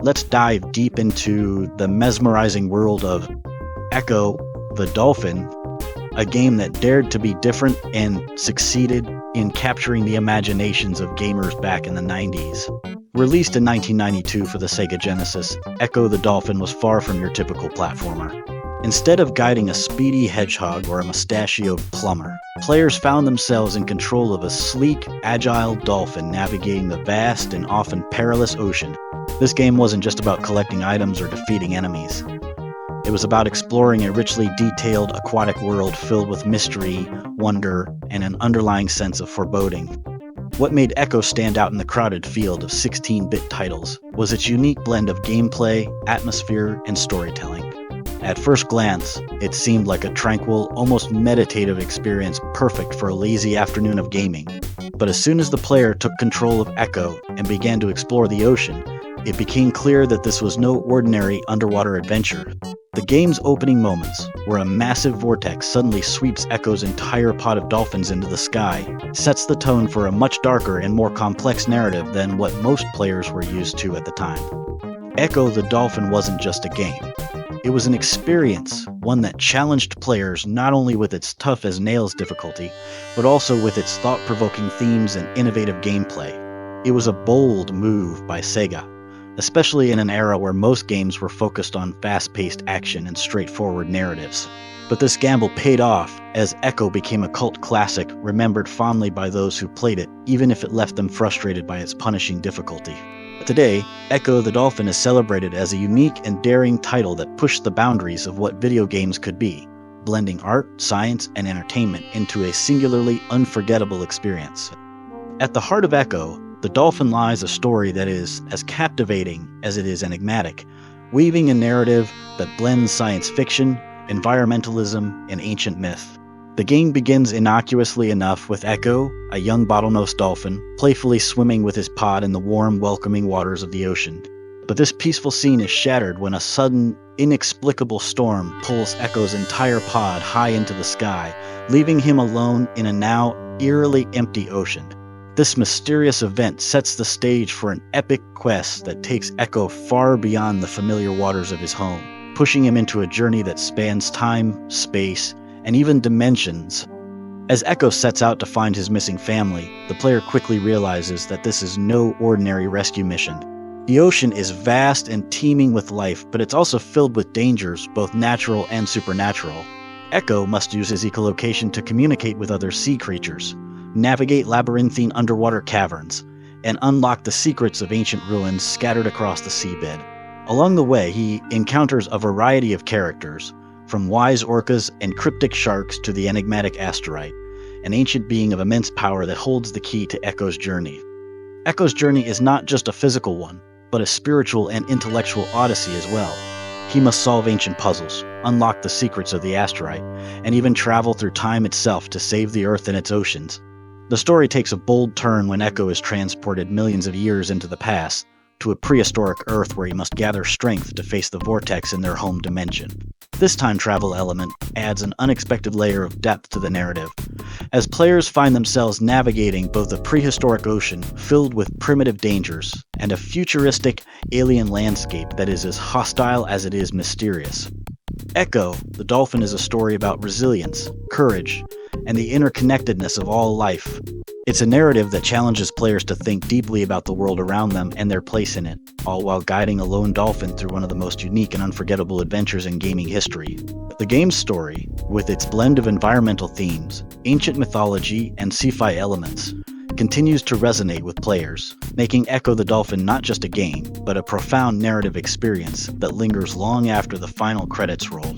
let's dive deep into the mesmerizing world of Ecco the Dolphin, a game that dared to be different and succeeded in capturing the imaginations of gamers back in the 90s. Released in 1992 for the Sega Genesis, Ecco the Dolphin was far from your typical platformer. Instead of guiding a speedy hedgehog or a mustachioed plumber, players found themselves in control of a sleek, agile dolphin navigating the vast and often perilous ocean. This game wasn't just about collecting items or defeating enemies. It was about exploring a richly detailed aquatic world filled with mystery, wonder, and an underlying sense of foreboding. What made Ecco stand out in the crowded field of 16-bit titles was its unique blend of gameplay, atmosphere, and storytelling. At first glance, it seemed like a tranquil, almost meditative experience perfect for a lazy afternoon of gaming. But as soon as the player took control of Ecco and began to explore the ocean, it became clear that this was no ordinary underwater adventure. The game's opening moments, where a massive vortex suddenly sweeps Ecco's entire pod of dolphins into the sky, sets the tone for a much darker and more complex narrative than what most players were used to at the time. Ecco the Dolphin wasn't just a game. It was an experience, one that challenged players not only with its tough-as-nails difficulty, but also with its thought-provoking themes and innovative gameplay. It was a bold move by Sega, especially in an era where most games were focused on fast-paced action and straightforward narratives. But this gamble paid off, as Ecco became a cult classic remembered fondly by those who played it, even if it left them frustrated by its punishing difficulty. Today, Ecco the Dolphin is celebrated as a unique and daring title that pushed the boundaries of what video games could be, blending art, science, and entertainment into a singularly unforgettable experience. At the heart of Ecco, the Dolphin lies a story that is as captivating as it is enigmatic, weaving a narrative that blends science fiction, environmentalism, and ancient myth. The game begins innocuously enough with Ecco, a young bottlenose dolphin, playfully swimming with his pod in the warm, welcoming waters of the ocean. But this peaceful scene is shattered when a sudden, inexplicable storm pulls Ecco's entire pod high into the sky, leaving him alone in a now eerily empty ocean. This mysterious event sets the stage for an epic quest that takes Ecco far beyond the familiar waters of his home, pushing him into a journey that spans time, space, and even dimensions. As Ecco sets out to find his missing family, the player quickly realizes that this is no ordinary rescue mission. The ocean is vast and teeming with life, but it's also filled with dangers, both natural and supernatural. Ecco must use his echolocation to communicate with other sea creatures, navigate labyrinthine underwater caverns, and unlock the secrets of ancient ruins scattered across the seabed. Along the way, he encounters a variety of characters, from wise orcas and cryptic sharks to the enigmatic asteroid, an ancient being of immense power that holds the key to Ecco's journey. Ecco's journey is not just a physical one, but a spiritual and intellectual odyssey as well. He must solve ancient puzzles, unlock the secrets of the asteroid, and even travel through time itself to save the Earth and its oceans. The story takes a bold turn when Ecco is transported millions of years into the past, to a prehistoric Earth where he must gather strength to face the vortex in their home dimension. This time travel element adds an unexpected layer of depth to the narrative, as players find themselves navigating both a prehistoric ocean filled with primitive dangers and a futuristic alien landscape that is as hostile as it is mysterious. Ecco the Dolphin is a story about resilience, courage, and the interconnectedness of all life. It's a narrative that challenges players to think deeply about the world around them and their place in it, all while guiding a lone dolphin through one of the most unique and unforgettable adventures in gaming history. The game's story, with its blend of environmental themes, ancient mythology, and sci-fi elements, continues to resonate with players, making Ecco the Dolphin not just a game, but a profound narrative experience that lingers long after the final credits roll.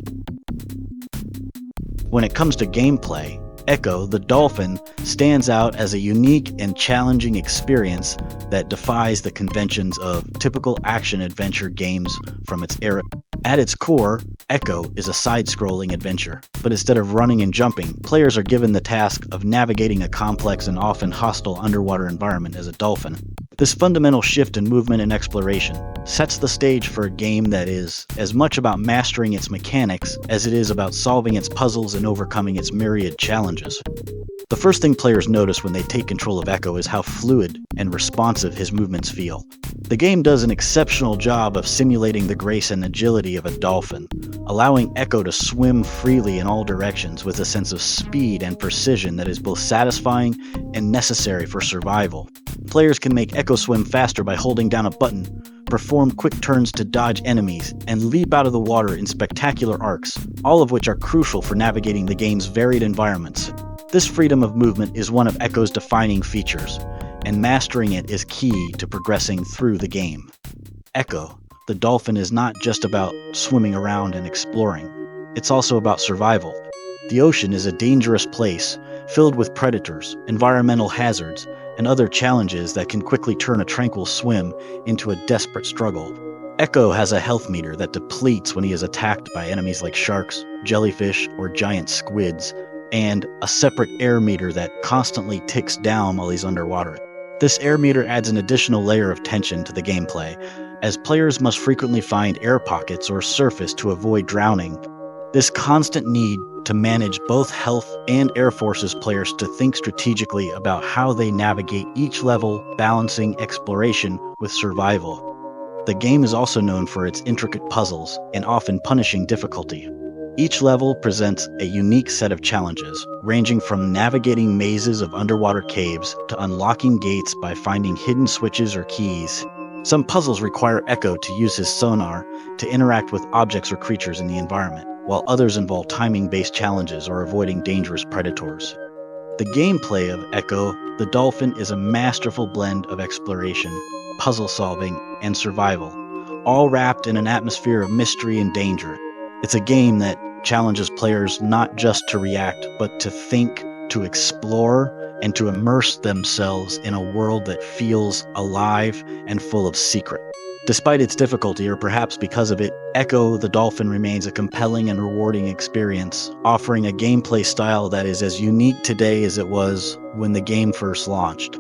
When it comes to gameplay, Ecco the Dolphin stands out as a unique and challenging experience that defies the conventions of typical action-adventure games from its era. At its core, Ecco is a side-scrolling adventure, but instead of running and jumping, players are given the task of navigating a complex and often hostile underwater environment as a dolphin. This fundamental shift in movement and exploration sets the stage for a game that is as much about mastering its mechanics as it is about solving its puzzles and overcoming its myriad challenges. The first thing players notice when they take control of Ecco is how fluid and responsive his movements feel. The game does an exceptional job of simulating the grace and agility of a dolphin, allowing Ecco to swim freely in all directions with a sense of speed and precision that is both satisfying and necessary for survival. Players can make Ecco swim faster by holding down a button, perform quick turns to dodge enemies, and leap out of the water in spectacular arcs, all of which are crucial for navigating the game's varied environments. This freedom of movement is one of Ecco's defining features, and mastering it is key to progressing through the game. Ecco, the dolphin, is not just about swimming around and exploring. It's also about survival. The ocean is a dangerous place, filled with predators, environmental hazards, and other challenges that can quickly turn a tranquil swim into a desperate struggle. Ecco has a health meter that depletes when he is attacked by enemies like sharks, jellyfish, or giant squids, and a separate air meter that constantly ticks down while he's underwater. This air meter adds an additional layer of tension to the gameplay, as players must frequently find air pockets or surface to avoid drowning. This constant need to manage both health and air forces players to think strategically about how they navigate each level, balancing exploration with survival. The game is also known for its intricate puzzles and often punishing difficulty. Each level presents a unique set of challenges, ranging from navigating mazes of underwater caves to unlocking gates by finding hidden switches or keys. Some puzzles require Ecco to use his sonar to interact with objects or creatures in the environment, while others involve timing-based challenges or avoiding dangerous predators. The gameplay of Ecco the Dolphin is a masterful blend of exploration, puzzle solving, and survival, all wrapped in an atmosphere of mystery and danger. It's a game that challenges players not just to react, but to think, to explore, and to immerse themselves in a world that feels alive and full of secret. Despite its difficulty, or perhaps because of it, Ecco the Dolphin remains a compelling and rewarding experience, offering a gameplay style that is as unique today as it was when the game first launched.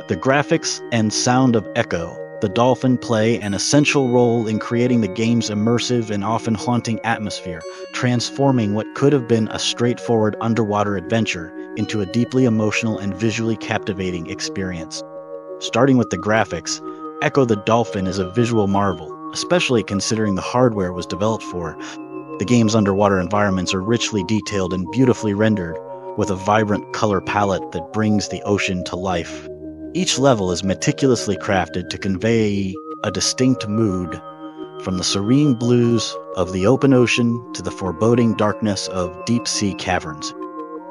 The graphics and sound of Ecco the Dolphin play an essential role in creating the game's immersive and often haunting atmosphere, transforming what could have been a straightforward underwater adventure into a deeply emotional and visually captivating experience. Starting with the graphics, Ecco the Dolphin is a visual marvel, especially considering the hardware was developed for. The game's underwater environments are richly detailed and beautifully rendered, with a vibrant color palette that brings the ocean to life. Each level is meticulously crafted to convey a distinct mood, from the serene blues of the open ocean to the foreboding darkness of deep-sea caverns.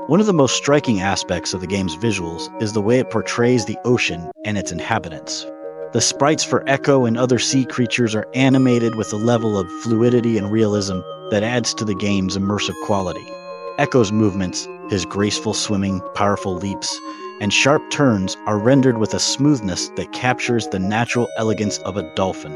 One of the most striking aspects of the game's visuals is the way it portrays the ocean and its inhabitants. The sprites for Ecco and other sea creatures are animated with a level of fluidity and realism that adds to the game's immersive quality. Ecco's movements, his graceful swimming, powerful leaps, and sharp turns are rendered with a smoothness that captures the natural elegance of a dolphin.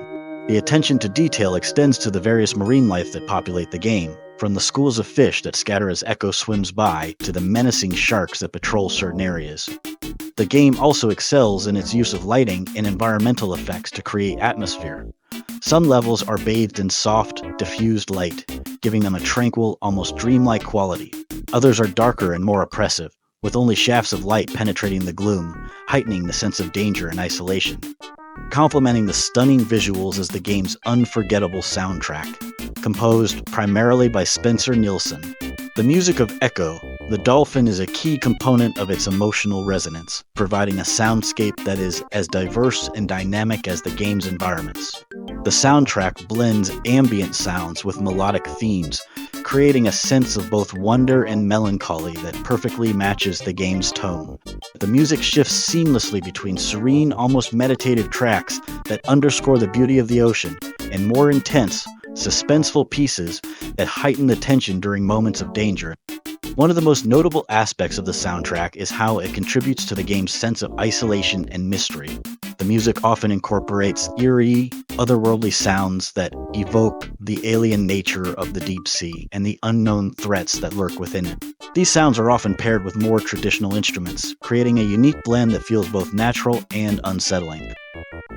The attention to detail extends to the various marine life that populate the game, from the schools of fish that scatter as Ecco swims by to the menacing sharks that patrol certain areas. The game also excels in its use of lighting and environmental effects to create atmosphere. Some levels are bathed in soft, diffused light, giving them a tranquil, almost dreamlike quality. Others are darker and more oppressive, with only shafts of light penetrating the gloom, heightening the sense of danger and isolation. Complementing the stunning visuals is the game's unforgettable soundtrack, composed primarily by Spencer Nilsson. The music of Ecco the Dolphin is a key component of its emotional resonance, providing a soundscape that is as diverse and dynamic as the game's environments. The soundtrack blends ambient sounds with melodic themes, creating a sense of both wonder and melancholy that perfectly matches the game's tone. The music shifts seamlessly between serene, almost meditative tracks that underscore the beauty of the ocean and more intense, suspenseful pieces that heighten the tension during moments of danger. One of the most notable aspects of the soundtrack is how it contributes to the game's sense of isolation and mystery. The music often incorporates eerie, otherworldly sounds that evoke the alien nature of the deep sea and the unknown threats that lurk within it. These sounds are often paired with more traditional instruments, creating a unique blend that feels both natural and unsettling.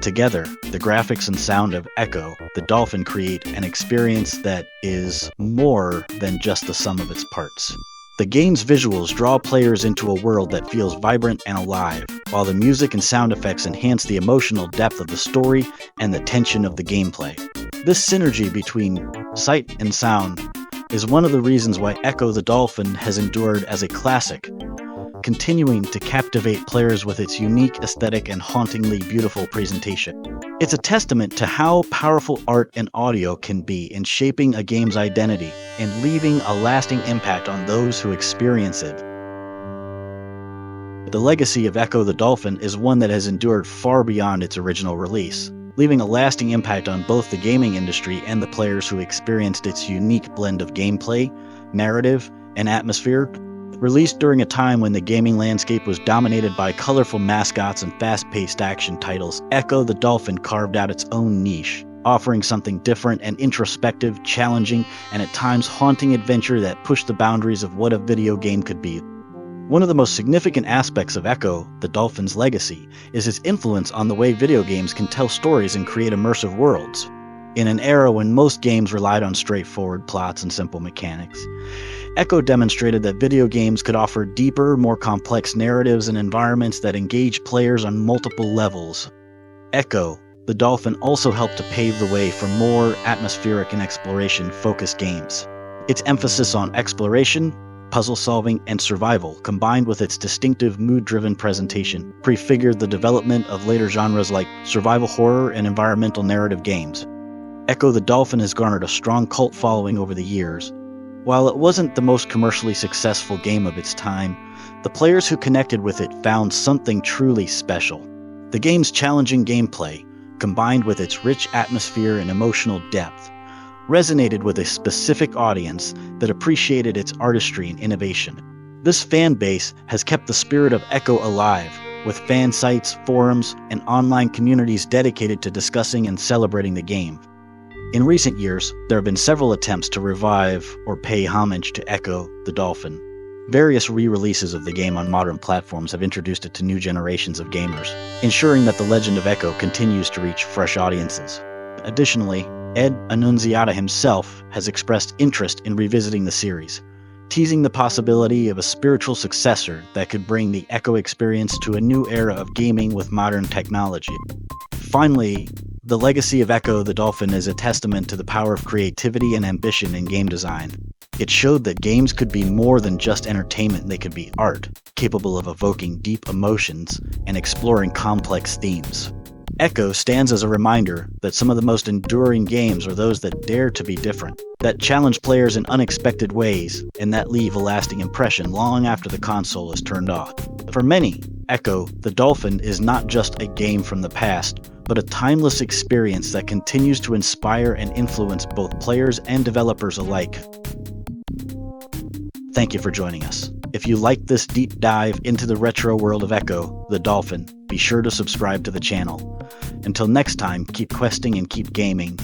Together, the graphics and sound of Ecco the Dolphin create an experience that is more than just the sum of its parts. The game's visuals draw players into a world that feels vibrant and alive, while the music and sound effects enhance the emotional depth of the story and the tension of the gameplay. This synergy between sight and sound is one of the reasons why Ecco the Dolphin has endured as a classic, continuing to captivate players with its unique aesthetic and hauntingly beautiful presentation. It's a testament to how powerful art and audio can be in shaping a game's identity and leaving a lasting impact on those who experience it. The legacy of Ecco the Dolphin is one that has endured far beyond its original release, leaving a lasting impact on both the gaming industry and the players who experienced its unique blend of gameplay, narrative, and atmosphere. Released during a time when the gaming landscape was dominated by colorful mascots and fast-paced action titles, Ecco the Dolphin carved out its own niche, offering something different and introspective, challenging, and at times haunting adventure that pushed the boundaries of what a video game could be. One of the most significant aspects of Ecco the Dolphin's legacy is its influence on the way video games can tell stories and create immersive worlds. In an era when most games relied on straightforward plots and simple mechanics, Ecco demonstrated that video games could offer deeper, more complex narratives and environments that engage players on multiple levels. Ecco the Dolphin also helped to pave the way for more atmospheric and exploration-focused games. Its emphasis on exploration, puzzle solving, and survival, combined with its distinctive mood-driven presentation, prefigured the development of later genres like survival horror and environmental narrative games. Ecco the Dolphin has garnered a strong cult following over the years. While it wasn't the most commercially successful game of its time, the players who connected with it found something truly special. The game's challenging gameplay, combined with its rich atmosphere and emotional depth, resonated with a specific audience that appreciated its artistry and innovation. This fan base has kept the spirit of Ecco alive, with fan sites, forums, and online communities dedicated to discussing and celebrating the game. In recent years, there have been several attempts to revive or pay homage to Ecco the Dolphin. Various re-releases of the game on modern platforms have introduced it to new generations of gamers, ensuring that the legend of Ecco continues to reach fresh audiences. Additionally, Ed Annunziata himself has expressed interest in revisiting the series, teasing the possibility of a spiritual successor that could bring the Ecco experience to a new era of gaming with modern technology. Finally, the legacy of Ecco the Dolphin is a testament to the power of creativity and ambition in game design. It showed that games could be more than just entertainment, they could be art, capable of evoking deep emotions and exploring complex themes. Ecco stands as a reminder that some of the most enduring games are those that dare to be different, that challenge players in unexpected ways, and that leave a lasting impression long after the console is turned off. For many, Ecco the Dolphin is not just a game from the past, but a timeless experience that continues to inspire and influence both players and developers alike. Thank you for joining us. If you liked this deep dive into the retro world of Ecco the Dolphin, be sure to subscribe to the channel. Until next time, keep questing and keep gaming.